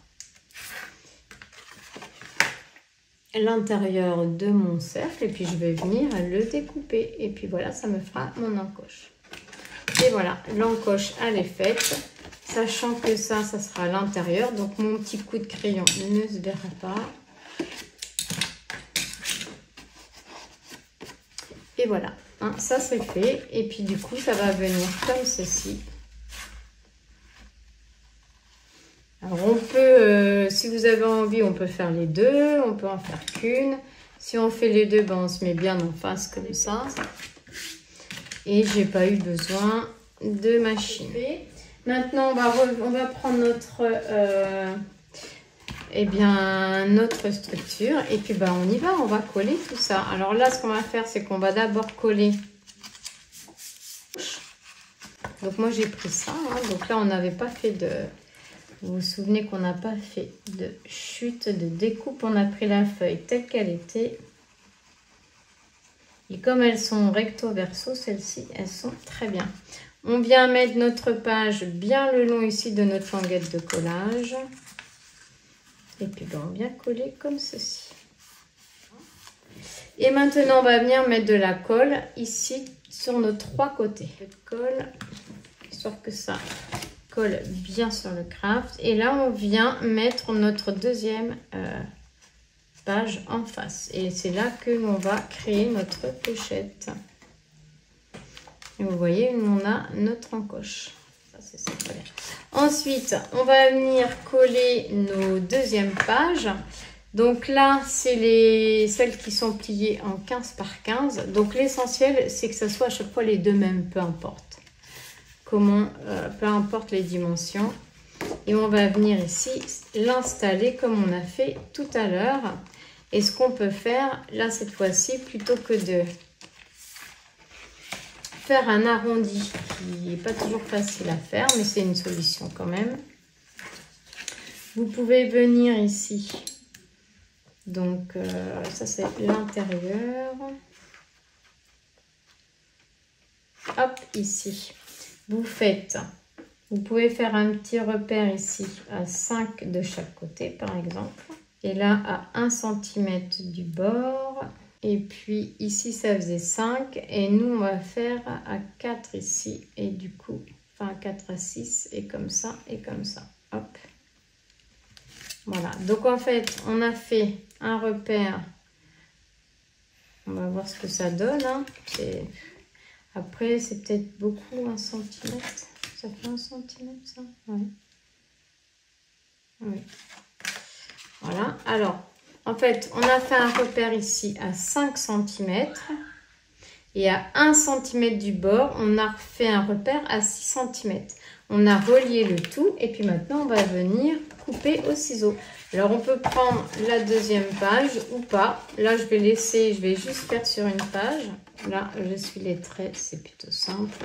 [SPEAKER 1] l'intérieur de mon cercle. Et puis, je vais venir le découper. Et puis, voilà, ça me fera mon encoche. Et voilà, l'encoche, elle est faite. Sachant que ça sera à l'intérieur. Donc, mon petit coup de crayon ne se verra pas. Et voilà, hein, ça c'est fait. Et puis, du coup, ça va venir comme ceci. Alors on peut, si vous avez envie, on peut faire les deux, on peut en faire qu'une. Si on fait les deux, ben on se met bien en face comme ça. Et j'ai pas eu besoin de machine. Maintenant, on va prendre eh bien, notre structure. Et puis, ben, on y va, on va coller tout ça. Alors là, ce qu'on va faire, c'est qu'on va d'abord coller. Donc, moi, j'ai pris ça. Hein. Donc là, on n'avait pas fait de... Vous vous souvenez qu'on n'a pas fait de chute, de découpe. On a pris la feuille telle qu'elle était. Et comme elles sont recto verso, celles-ci, elles sont très bien. On vient mettre notre page bien le long ici de notre languette de collage. Et puis, ben, on vient coller comme ceci. Et maintenant, on va venir mettre de la colle ici sur nos 3 côtés. Colle, histoire que ça colle bien sur le craft. Et là, on vient mettre notre deuxième page en face. Et c'est là que l'on va créer notre pochette. Et vous voyez, on a notre encoche. Ça, c'est ça. Ensuite, on va venir coller nos deuxièmes pages. Donc là, c'est celles qui sont pliées en 15 par 15. Donc l'essentiel, c'est que ça soit à chaque fois les deux mêmes, peu importe. Peu importe les dimensions. Et on va venir ici l'installer comme on a fait tout à l'heure. Et ce qu'on peut faire, là, cette fois-ci, plutôt que de faire un arrondi, qui n'est pas toujours facile à faire, mais c'est une solution quand même. Vous pouvez venir ici. Donc, ça, c'est l'intérieur. Hop, ici. Vous pouvez faire un petit repère ici à 5 de chaque côté, par exemple. Et là, à 1 cm du bord. Et puis, ici, ça faisait 5. Et nous, on va faire à 4 ici. Et du coup, enfin, 4 à 6. Et comme ça, et comme ça. Hop. Voilà. Donc, en fait, on a fait un repère. On va voir ce que ça donne. Hein. Après, c'est peut-être beaucoup, 1 cm. Ça fait 1 cm, ça? Oui. Oui. Voilà. Alors, en fait, on a fait un repère ici à 5 cm. Et à 1 cm du bord, on a fait un repère à 6 cm. On a relié le tout. Et puis maintenant, on va venir couper au ciseau. Alors, on peut prendre la deuxième page ou pas. Là, je vais juste faire sur une page. Là, je suis les traits, c'est plutôt simple.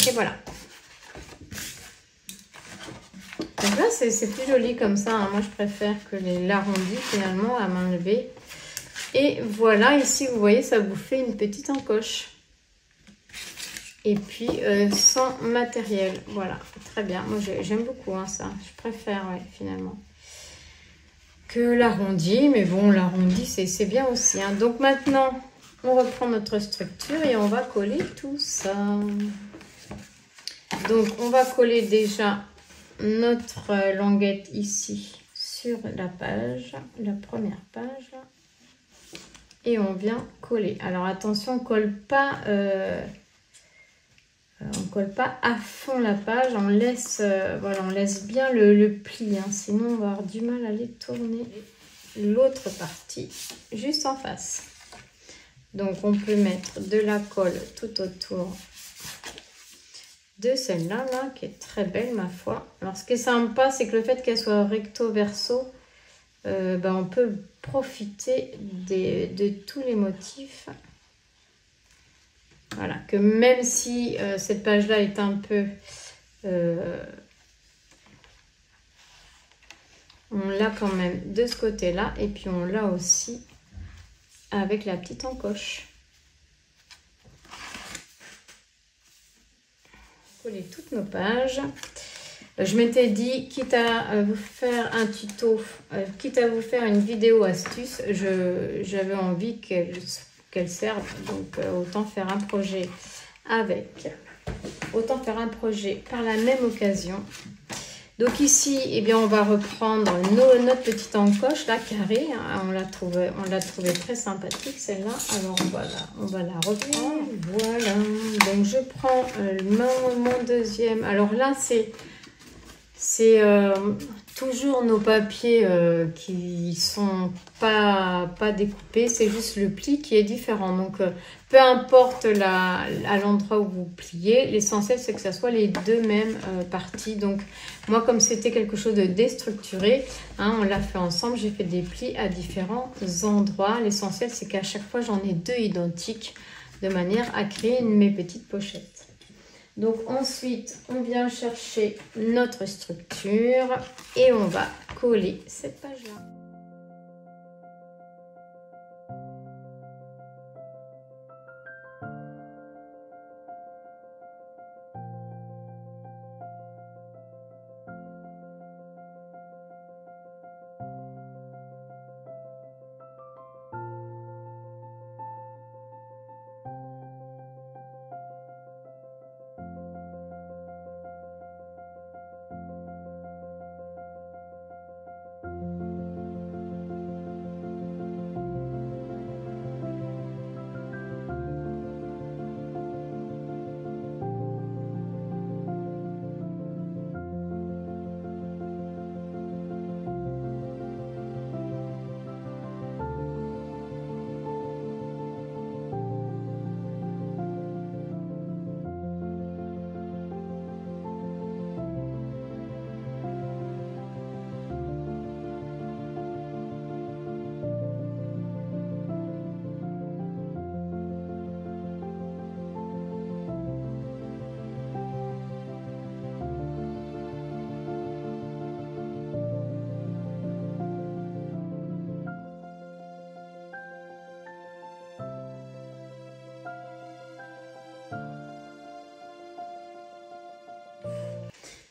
[SPEAKER 1] Et voilà. Donc là, c'est plus joli comme ça. Hein. Moi, je préfère que l'arrondi finalement à main levée. Et voilà, ici, vous voyez, ça vous fait une petite encoche. Et puis, sans matériel. Voilà, très bien. Moi, j'aime beaucoup hein, ça. Je préfère, ouais, finalement, que l'arrondi. Mais bon, l'arrondi, c'est bien aussi. Hein. Donc maintenant, on reprend notre structure et on va coller tout ça. Donc, on va coller déjà notre languette ici sur la page, la première page. Et on vient coller. Alors, attention, on ne colle pas... on colle pas à fond la page, on laisse, voilà, on laisse bien le pli, hein, sinon on va avoir du mal à les tourner l'autre partie juste en face. Donc on peut mettre de la colle tout autour de celle-là, là, qui est très belle ma foi. Alors ce qui est sympa, c'est que le fait qu'elle soit recto verso, ben, on peut profiter de tous les motifs. Voilà, que même si cette page-là est un peu... on l'a quand même de ce côté-là. Et puis on l'a aussi avec la petite encoche. Coller toutes nos pages. Je m'étais dit, quitte à vous faire un tuto, quitte à vous faire une vidéo astuce, j'avais envie qu'elle serve, donc autant faire un projet par la même occasion. Donc ici, eh bien, on va reprendre notre petite encoche, la carrée, hein, on l'a trouvée très sympathique celle-là. Alors on va la reprendre, voilà. Donc je prends mon deuxième, alors là C'est toujours nos papiers qui sont pas découpés, c'est juste le pli qui est différent. Donc peu importe à l'endroit où vous pliez, l'essentiel c'est que ça soit les deux mêmes parties. Donc moi, comme c'était quelque chose de déstructuré, hein, on l'a fait ensemble, j'ai fait des plis à différents endroits. L'essentiel c'est qu'à chaque fois j'en ai deux identiques de manière à créer mes petites pochettes. Donc ensuite, on vient chercher notre structure et on va coller cette page-là.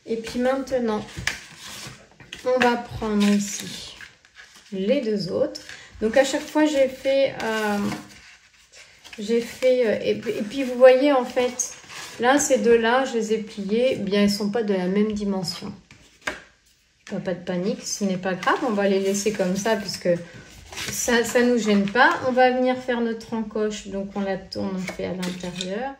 [SPEAKER 1] Et puis maintenant, on va prendre ici les deux autres. Donc à chaque fois, j'ai fait et puis vous voyez en fait, là ces deux-là, je les ai pliés, bien ils sont pas de la même dimension. Pas de panique, ce n'est pas grave, on va les laisser comme ça puisque ça nous gêne pas. On va venir faire notre encoche, donc on la tourne, on fait à l'intérieur.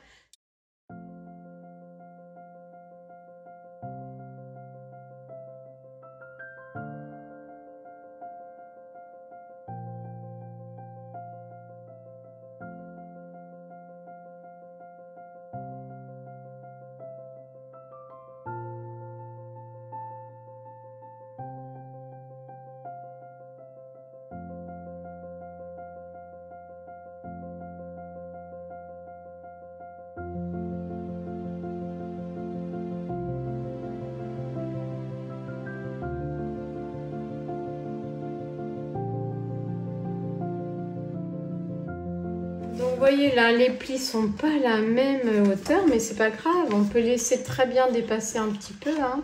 [SPEAKER 1] Donc vous voyez là, les plis sont pas à la même hauteur, mais c'est pas grave, on peut laisser très bien dépasser un petit peu. Hein.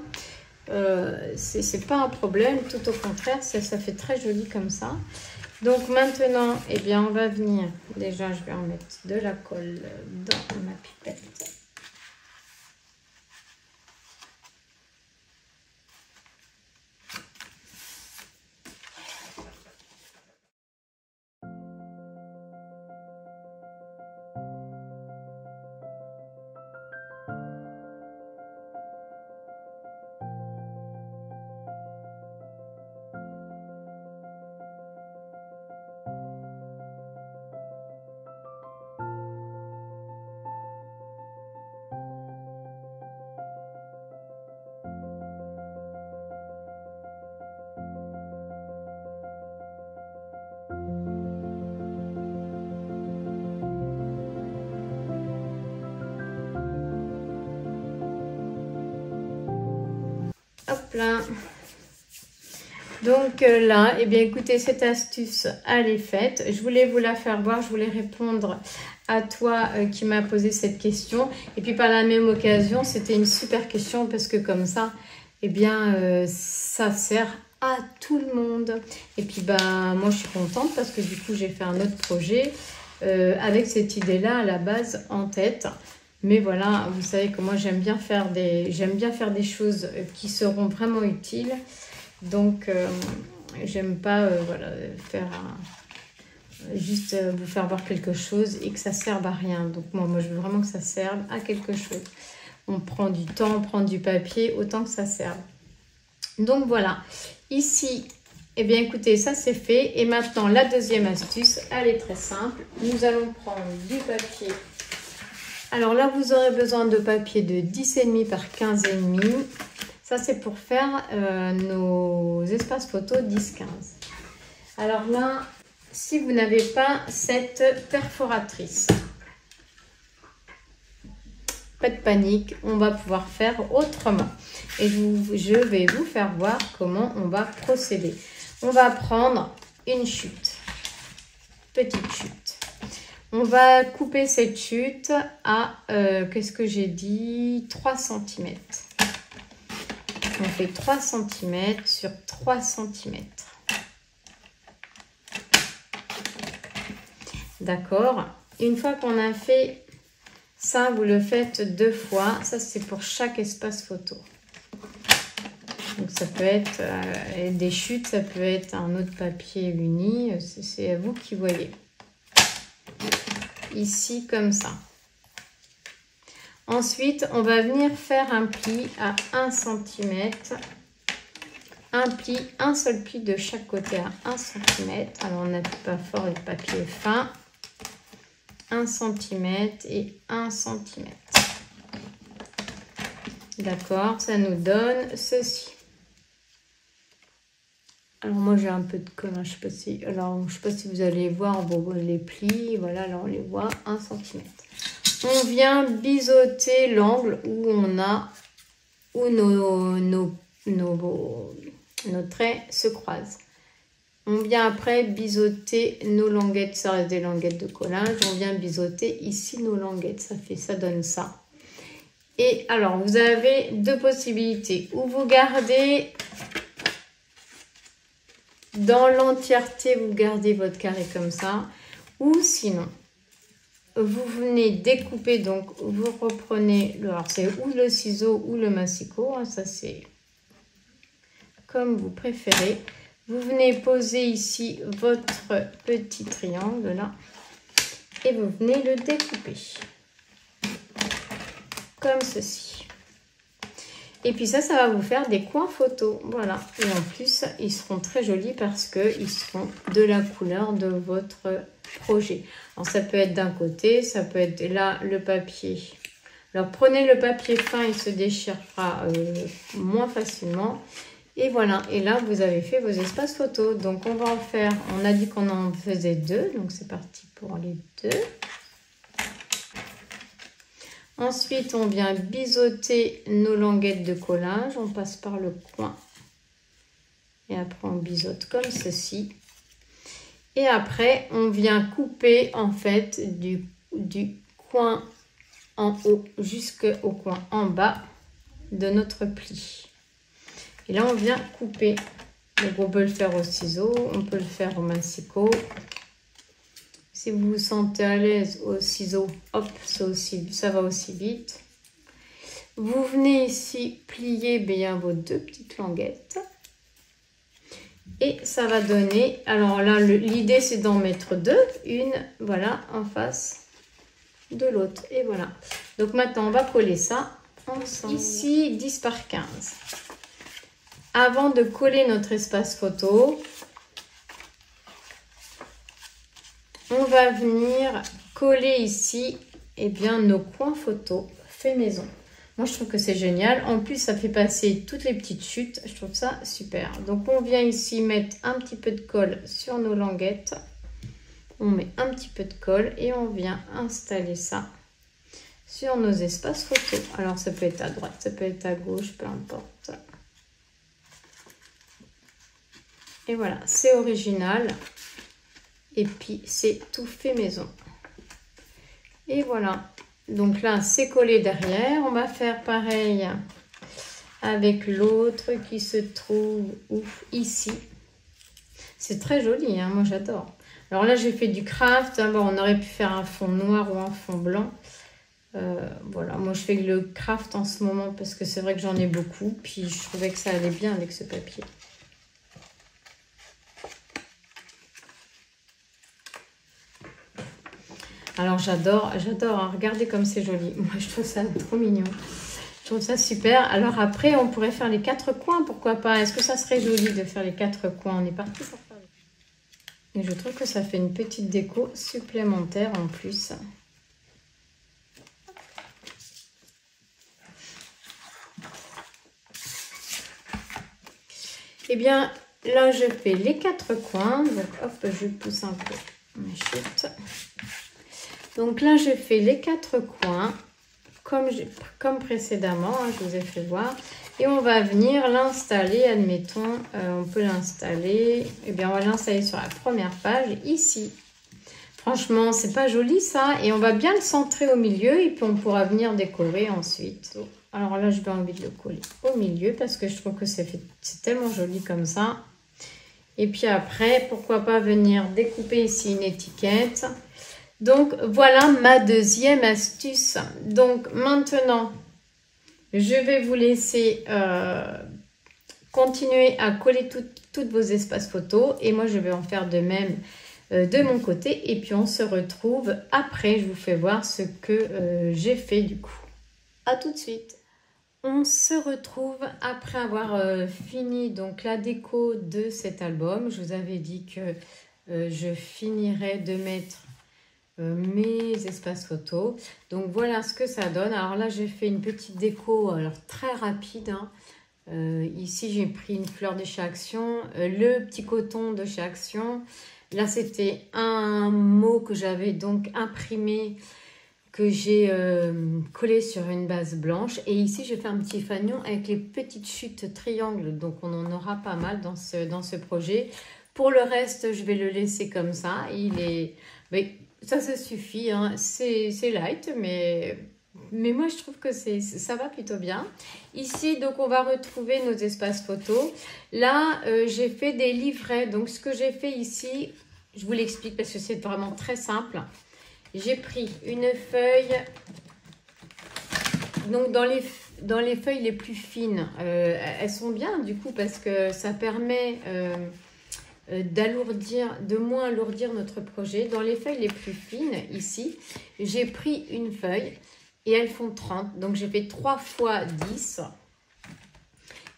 [SPEAKER 1] C'est pas un problème, tout au contraire, ça fait très joli comme ça. Donc maintenant, eh bien, on va venir, déjà je vais en mettre de la colle dans ma pipette. Hop là. Donc là, eh bien écoutez, cette astuce, elle est faite. Je voulais vous la faire voir, je voulais répondre à toi qui m'a posé cette question. Et puis par la même occasion, c'était une super question parce que comme ça, eh bien ça sert à tout le monde. Et puis bah moi je suis contente parce que du coup j'ai fait un autre projet avec cette idée-là à la base en tête. Mais voilà, vous savez que moi j'aime bien faire des choses qui seront vraiment utiles. Donc j'aime pas voilà, juste vous faire voir quelque chose et que ça serve à rien. Donc moi je veux vraiment que ça serve à quelque chose. On prend du temps, on prend du papier, autant que ça serve. Donc voilà, ici, eh bien écoutez, ça c'est fait. Et maintenant, la deuxième astuce, elle est très simple. Nous allons prendre du papier. Alors là, vous aurez besoin de papier de 10,5 par 15,5. Ça, c'est pour faire nos espaces photos 10-15. Alors là, si vous n'avez pas cette perforatrice, pas de panique, on va pouvoir faire autrement. Et je vais vous faire voir comment on va procéder. On va prendre une chute, petite chute. On va couper cette chute à, qu'est-ce que j'ai dit, 3 cm. On fait 3 cm sur 3 cm. D'accord. Une fois qu'on a fait ça, vous le faites 2 fois. Ça, c'est pour chaque espace photo. Donc, ça peut être des chutes, ça peut être un autre papier uni. C'est à vous qui voyez. Ici, comme ça. Ensuite, on va venir faire un pli à 1 cm. Un seul pli de chaque côté à 1 cm. Alors, on n'appuie pas fort, le papier est fin. 1 cm et 1 cm. D'accord, ça nous donne ceci. Alors moi j'ai un peu de colle, je sais pas si vous allez voir les plis, voilà, là on les voit, 1 cm. On vient biseauter l'angle où nos traits se croisent. On vient après biseauter nos languettes, ça reste des languettes de collage. On vient biseauter ici nos languettes, ça donne ça. Et alors, vous avez 2 possibilités. Ou vous gardez dans l'entièreté, vous gardez votre carré comme ça. Ou sinon, vous venez découper, donc vous reprenez, alors c'est ou le ciseau ou le massicot, hein, ça c'est comme vous préférez. Vous venez poser ici votre petit triangle là et vous venez le découper comme ceci. Et puis ça va vous faire des coins photos, voilà. Et en plus, ils seront très jolis parce qu'ils seront de la couleur de votre projet. Alors ça peut être d'un côté, ça peut être là le papier. Alors prenez le papier fin, il se déchirera moins facilement. Et voilà, et là vous avez fait vos espaces photos. Donc on va en faire, on a dit qu'on en faisait 2, donc c'est parti pour les 2. Ensuite on vient biseauter nos languettes de collage, on passe par le coin. Et après on biseaute comme ceci. Et après on vient couper en fait du coin en haut jusqu'au coin en bas de notre pli. Et là, on vient couper. Donc, on peut le faire au ciseau, on peut le faire au massicot. Si vous vous sentez à l'aise au ciseau, hop, ça va aussi vite. Vous venez ici plier bien vos 2 petites languettes. Et ça va donner... Alors là, l'idée, c'est d'en mettre 2. Une, voilà, en face de l'autre. Et voilà. Donc, maintenant, on va coller ça ensemble. Ici, 10 par 15. Avant de coller notre espace photo, on va venir coller ici nos coins photos fait maison. Moi, je trouve que c'est génial. En plus, ça fait passer toutes les petites chutes. Je trouve ça super. Donc, on vient ici mettre un petit peu de colle sur nos languettes. On met un petit peu de colle et on vient installer ça sur nos espaces photos. Alors, ça peut être à droite, ça peut être à gauche, peu importe. Et voilà, c'est original. Et puis, c'est tout fait maison. Et voilà. Donc là, c'est collé derrière. On va faire pareil avec l'autre qui se trouve ici. C'est très joli, hein, moi j'adore. Alors là, j'ai fait du craft. Hein, bon, on aurait pu faire un fond noir ou un fond blanc. Voilà, moi je fais le craft en ce moment parce que c'est vrai que j'en ai beaucoup. Puis je trouvais que ça allait bien avec ce papier. Alors j'adore, hein, regardez comme c'est joli. Moi je trouve ça trop mignon. trouve ça super. Alors après, on pourrait faire les 4 coins, pourquoi pas? Est-ce que ça serait joli de faire les 4 coins? On est parti pour faire les... Et je trouve que ça fait une petite déco supplémentaire en plus. Eh bien, là, je fais les 4 coins. Donc, hop, je pousse un peu ma chute. Donc là, je fais les 4 coins, comme précédemment, hein, je vous ai fait voir. Et on va venir l'installer, admettons, on peut l'installer. Eh bien, on va l'installer sur la première page, ici. Franchement, c'est pas joli ça. Et on va bien le centrer au milieu et puis on pourra venir décorer ensuite. Alors là, je vais envie de le coller au milieu parce que je trouve que c'est tellement joli comme ça. Et puis après, pourquoi pas venir découper ici une étiquette. Donc, voilà ma deuxième astuce. Donc, maintenant, je vais vous laisser continuer à coller toutes vos espaces photos. Et moi, je vais en faire de même de mon côté. Et puis, on se retrouve après. Je vous fais voir ce que j'ai fait du coup. À tout de suite. On se retrouve après avoir fini donc la déco de cet album. Je vous avais dit que je finirais de mettre mes espaces photos. Donc voilà ce que ça donne. Alors là j'ai fait une petite déco alors très rapide. Hein. Ici j'ai pris une fleur de chez Action, le petit coton de chez Action. Là c'était un mot que j'avais donc imprimé, que j'ai collé sur une base blanche. Et ici, j'ai fait un petit fanion avec les petites chutes triangles. Donc, on en aura pas mal dans ce projet. Pour le reste, je vais le laisser comme ça. Mais ça suffit. Hein. C'est light, mais moi, je trouve que ça va plutôt bien. Ici, donc, on va retrouver nos espaces photos. Là, j'ai fait des livrets. Donc, ce que j'ai fait ici, je vous l'explique parce que c'est vraiment très simple. J'ai pris une feuille, donc dans les feuilles les plus fines, elles sont bien du coup parce que ça permet de moins alourdir notre projet. Dans les feuilles les plus fines, ici, j'ai pris une feuille et elles font 30, donc j'ai fait 3 fois 10.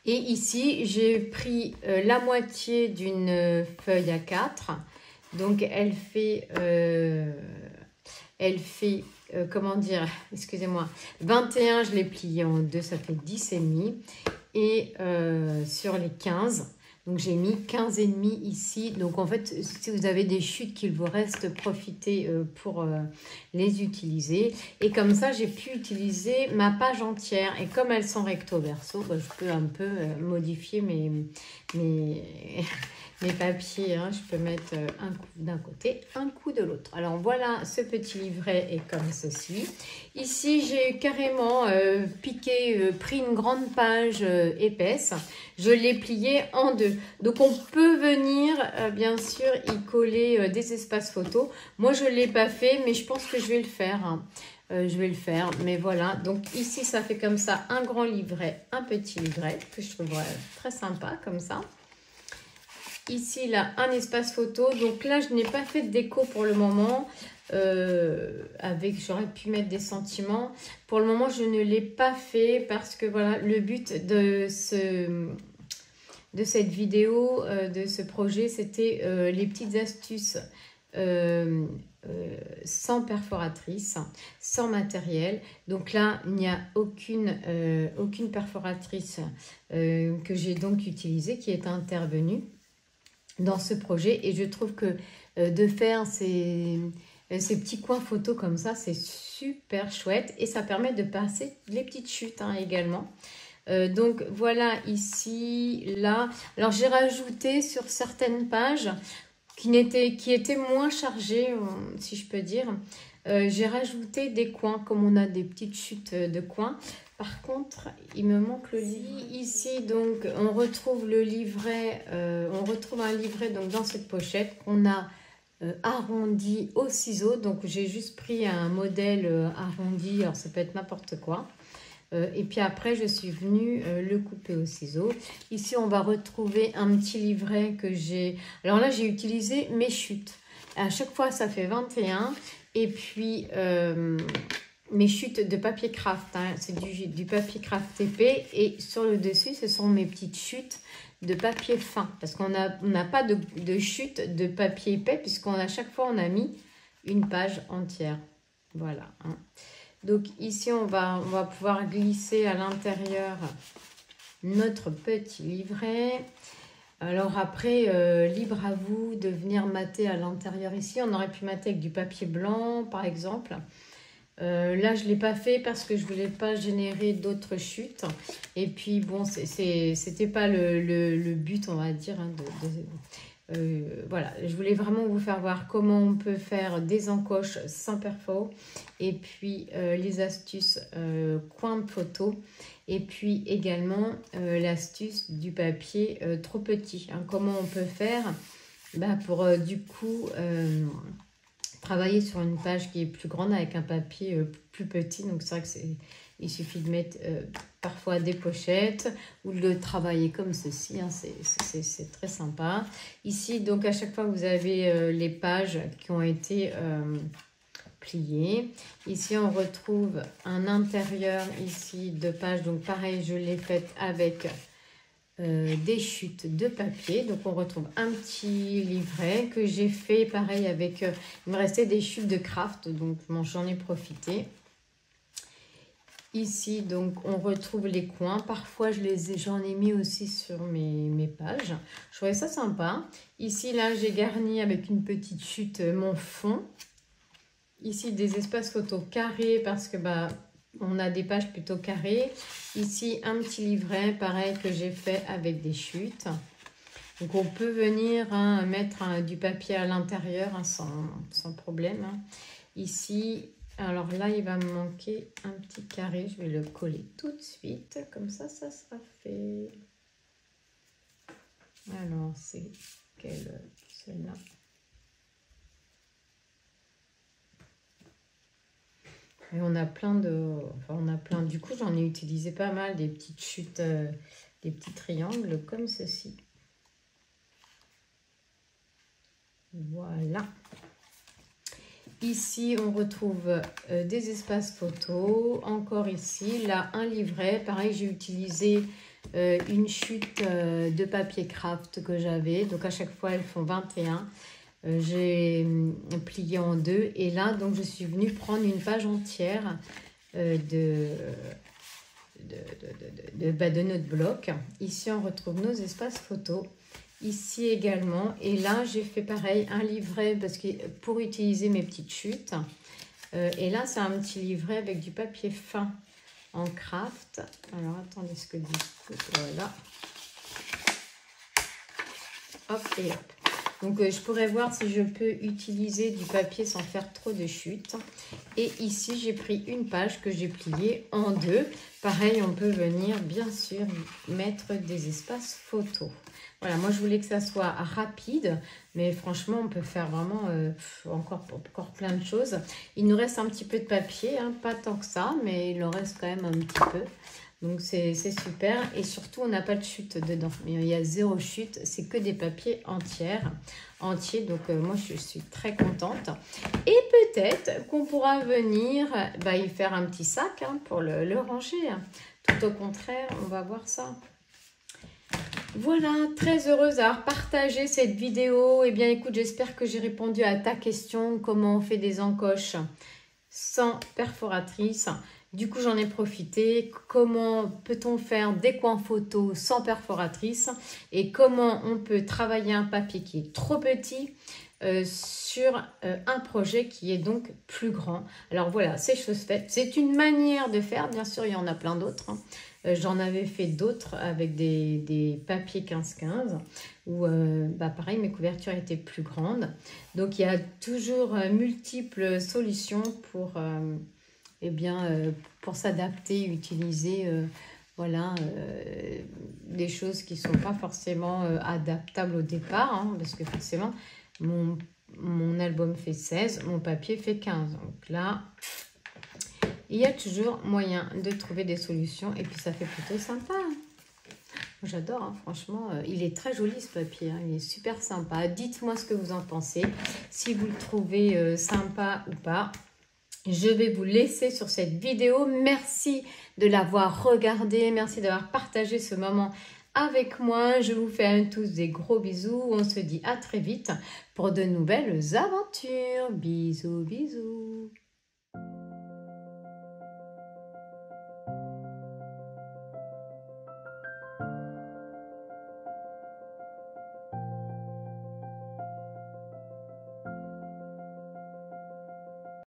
[SPEAKER 1] Et ici, j'ai pris la moitié d'une feuille A4, donc elle fait... comment dire, excusez-moi, 21, je l'ai plié en deux, ça fait 10,5. Et sur les 15, donc j'ai mis 15,5 ici. Donc en fait, si vous avez des chutes qu'il vous reste, profitez pour les utiliser. Et comme ça, j'ai pu utiliser ma page entière. Et comme elles sont recto verso, bah, je peux un peu modifier mes papiers, hein, je peux mettre un coup d'un côté, un coup de l'autre. Alors voilà, ce petit livret est comme ceci. Ici, j'ai carrément pris une grande page épaisse. Je l'ai pliée en deux. Donc on peut venir, bien sûr, y coller des espaces photos. Moi, je ne l'ai pas fait, mais je pense que je vais le faire. Hein. Je vais le faire, mais voilà. Donc ici, ça fait comme ça un grand livret, un petit livret, que je trouve très sympa, comme ça. Ici, là, un espace photo. Donc là, je n'ai pas fait de déco pour le moment. J'aurais pu mettre des sentiments. Pour le moment, je ne l'ai pas fait parce que voilà, le but de cette vidéo, de ce projet, c'était les petites astuces sans perforatrice, sans matériel. Donc là, il n'y a aucune perforatrice que j'ai donc utilisée, qui est intervenue dans ce projet. Et je trouve que de faire ces petits coins photos comme ça, c'est super chouette. Et ça permet de passer les petites chutes hein, également. Donc voilà, ici, là. Alors j'ai rajouté sur certaines pages qui étaient moins chargées, si je peux dire. J'ai rajouté des coins, comme on a des petites chutes de coins. Par contre, il me manque le livre. Ici, donc, on retrouve le livret, on retrouve un livret donc, dans cette pochette qu'on a arrondi au ciseau. Donc, j'ai juste pris un modèle arrondi, alors ça peut être n'importe quoi. Et puis après, je suis venue le couper au ciseau. Ici, on va retrouver un petit livret que j'ai... Alors là, j'ai utilisé mes chutes. À chaque fois, ça fait 21. Et puis... mes chutes de papier craft, hein. C'est du papier craft épais et sur le dessus, ce sont mes petites chutes de papier fin. Parce qu'on n'a pas de chute de papier épais puisqu'à chaque fois, on a mis une page entière. Voilà. Hein. Donc ici, on va pouvoir glisser à l'intérieur notre petit livret. Alors après, libre à vous de venir mater à l'intérieur ici. On aurait pu mater avec du papier blanc, par exemple. Là, je ne l'ai pas fait parce que je ne voulais pas générer d'autres chutes. Et puis, bon, c'était pas le but, on va dire. Hein, voilà, je voulais vraiment vous faire voir comment on peut faire des encoches sans perfo. Et puis, les astuces coin de photo. Et puis, également, l'astuce du papier trop petit. Hein, comment on peut faire pour, du coup... travailler sur une page qui est plus grande avec un papier plus petit. Donc, c'est vrai qu'il suffit de mettre parfois des pochettes ou de le travailler comme ceci. Hein, c'est très sympa. Ici, donc, à chaque fois, vous avez les pages qui ont été pliées. Ici, on retrouve un intérieur ici de page. Donc, pareil, je l'ai faite avec... des chutes de papier. Donc on retrouve un petit livret que j'ai fait pareil avec il me restait des chutes de craft, donc j'en ai profité. Ici donc on retrouve les coins, parfois j'en ai mis aussi sur mes pages. Je trouvais ça sympa. Ici là j'ai garni avec une petite chute mon fond. Ici des espaces photos carrés parce que on a des pages plutôt carrées. Ici, un petit livret, pareil, que j'ai fait avec des chutes. Donc, on peut venir mettre du papier à l'intérieur sans problème. Hein. Ici, alors là, il va me manquer un petit carré. Je vais le coller tout de suite. Comme ça, ça sera fait. Alors, c'est celle-là. Et on a plein du coup, j'en ai utilisé pas mal, des petites chutes, des petits triangles comme ceci. Voilà. Ici, on retrouve des espaces photos. Encore ici, là, un livret. Pareil, j'ai utilisé une chute de papier craft que j'avais. Donc, à chaque fois, elles font 21. J'ai plié en deux et là donc je suis venue prendre une page entière de notre bloc. Ici on retrouve nos espaces photos, ici également, et là j'ai fait pareil un livret parce que pour utiliser mes petites chutes, et là c'est un petit livret avec du papier fin en craft. Alors attendez ce que dit, voilà, hop et hop. Donc, je pourrais voir si je peux utiliser du papier sans faire trop de chutes. Et ici, j'ai pris une page que j'ai pliée en deux. Pareil, on peut venir, bien sûr, mettre des espaces photos. Voilà, moi, je voulais que ça soit rapide. Mais franchement, on peut faire vraiment encore plein de choses. Il nous reste un petit peu de papier, hein, pas tant que ça, mais il en reste quand même un petit peu. Donc, c'est super. Et surtout, on n'a pas de chute dedans. Il y a 0 chute. C'est que des papiers entiers. Donc, moi, je suis très contente. Et peut-être qu'on pourra venir y faire un petit sac pour le ranger. Tout au contraire, on va voir ça. Voilà, très heureuse d'avoir partagé cette vidéo. Eh bien, écoute, j'espère que j'ai répondu à ta question. Comment on fait des encoches sans perforatrice? Du coup, j'en ai profité. Comment peut-on faire des coins photos sans perforatrice? Et comment on peut travailler un papier qui est trop petit sur un projet qui est donc plus grand? Alors voilà, c'est chose faite. C'est une manière de faire. Bien sûr, il y en a plein d'autres. J'en avais fait d'autres avec des papiers 15-15 où pareil, mes couvertures étaient plus grandes. Donc, il y a toujours multiples solutions pour... pour s'adapter, utiliser des choses qui ne sont pas forcément adaptables au départ, hein, parce que forcément, mon album fait 16, mon papier fait 15. Donc là, il y a toujours moyen de trouver des solutions et puis ça fait plutôt sympa. J'adore, hein, franchement, il est très joli ce papier, hein, il est super sympa. Dites-moi ce que vous en pensez, si vous le trouvez sympa ou pas. je vais vous laisser sur cette vidéo. Merci de l'avoir regardée, merci d'avoir partagé ce moment avec moi. Je vous fais à tous des gros bisous. On se dit à très vite pour de nouvelles aventures. Bisous, bisous.